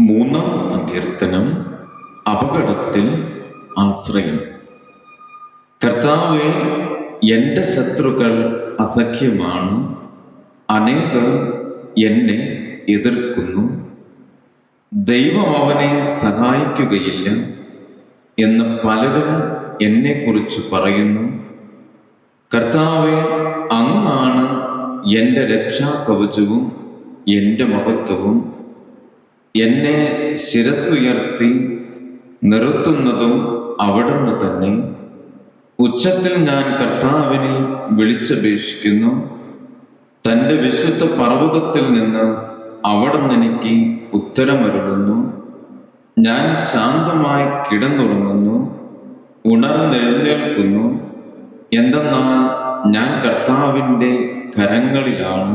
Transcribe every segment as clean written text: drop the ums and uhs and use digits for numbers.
മൂന്നാം സങ്കീർത്തനം. അപകടത്തിൽ ആശ്രയം. കർത്താവേ, എൻ്റെ ശത്രുക്കൾ അസഖ്യമാണ്, അനേകർ എന്നെ എതിർക്കുന്നു. ദൈവം അവനെ സഹായിക്കുകയില്ല എന്ന് പലരും എന്നെക്കുറിച്ച് പറയുന്നു. കർത്താവേ, അങ്ങാണ് എൻ്റെ രക്ഷാകവചവും എൻ്റെ മഹത്വവും. എന്നെ ശിരസ്സുയർത്തി നിർത്തുന്നതും അവിടുന്ന് തന്നെ. ഉച്ചത്തിൽ ഞാൻ കർത്താവിനെ വിളിച്ചപേക്ഷിക്കുന്നു. തൻ്റെ വിശുദ്ധ പർവ്വതത്തിൽ നിന്ന് അവിടുന്ന് എനിക്ക് ഉത്തരമരുളുന്നു. ഞാൻ ശാന്തമായി കിടന്നുറങ്ങുന്നു, ഉണർന്നെഴുന്നേൽക്കുന്നു. എന്തെന്നാൽ ഞാൻ കർത്താവിൻ്റെ കരങ്ങളിലാണ്.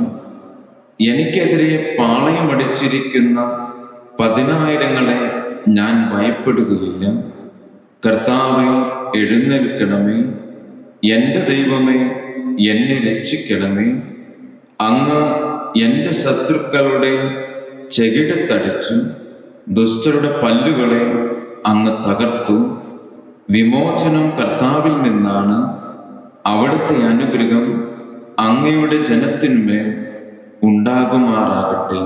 എനിക്കെതിരെ പാളയമടിച്ചിരിക്കുന്ന 10,000 ഞാൻ ഭയപ്പെടുകയില്ല. കർത്താവേ, എഴുന്നേൽക്കണമേ. എൻ്റെ ദൈവമേ, എന്നെ രക്ഷിക്കണമേ. അങ്ങ് എൻ്റെ ശത്രുക്കളുടെ ചെകിടത്തടിച്ചു, ദുഷ്ടരുടെ പല്ലുകളെ അങ്ങ് തകർത്തു. വിമോചനം കർത്താവിൽ നിന്നാണ്. അവിടുത്തെ അനുഗ്രഹം അങ്ങയുടെ ജനത്തിന്മേൽ ഉണ്ടാകുമാറാകട്ടെ.